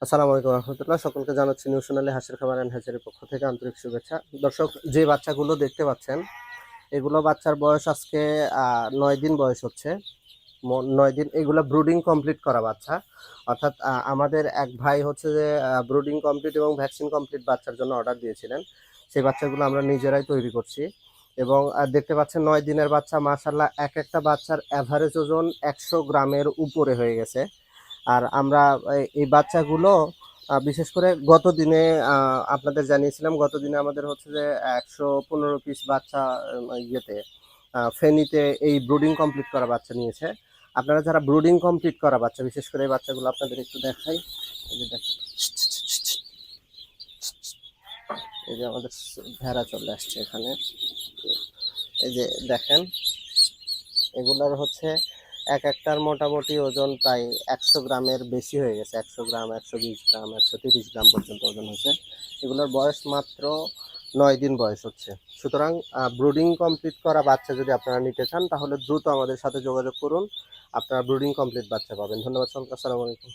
আসসালামু আলাইকুম রহমতুল্লাহ। সকলকে জানাচ্ছি নিউ সোনালী হাঁসের খামার অ্যান্ড হ্যাচারির পক্ষ থেকে আন্তরিক শুভেচ্ছা। দর্শক, যে বাচ্চাগুলো দেখতে পাচ্ছেন এগুলো বাচ্চার বয়স আজকে 9 দিন বয়স হচ্ছে। 9 দিন, এগুলো ব্রুডিং কমপ্লিট করা বাচ্চা। অর্থাৎ আমাদের এক ভাই হচ্ছে যে ব্রুডিং কমপ্লিট এবং ভ্যাকসিন কমপ্লিট বাচ্চার জন্য অর্ডার দিয়েছিলেন। সেই বাচ্চাগুলো আমরা নিজেরাই তৈরি করছি এবং দেখতে পাচ্ছেন 9 দিনের বাচ্চা, মাশাল্লাহ এক একটা বাচ্চার অ্যাভারেজ ওজন 100 গ্রামের উপরে হয়ে গেছে। আর আমরা এই বাচ্চাগুলো বিশেষ করে গত দিনে আপনাদের জানিয়েছিলাম, গত দিনে আমাদের হচ্ছে যে 115 পিস বাচ্চা ইয়েতে ফেনীতে এই ব্রুডিং কমপ্লিট করা বাচ্চা নিয়েছে। আপনারা যারা ব্রুডিং কমপ্লিট করা বাচ্চা, বিশেষ করে এই বাচ্চাগুলো আপনাদের একটু দেখাই। এই যে দেখেন, এই যে আমাদের ভেড়া চলে আসছে এখানে। এই যে দেখেন, এগুলোর হচ্ছে এক একটার মোটামুটি ওজন প্রায় 100 গ্রামের বেশি হয়ে গেছে। 100 গ্রাম, 120 গ্রাম, 130 গ্রাম পর্যন্ত ওজন হয়েছে। এগুলোর বয়স মাত্র 9 দিন বয়স হচ্ছে। সুতরাং ব্রুডিং কমপ্লিট করা বাচ্চা যদি আপনারা নিতে চান তাহলে দ্রুত আমাদের সাথে যোগাযোগ করুন, আপনারা ব্রুডিং কমপ্লিট বাচ্চা পাবেন। ধন্যবাদ সকলকে, আসসালামু আলাইকুম।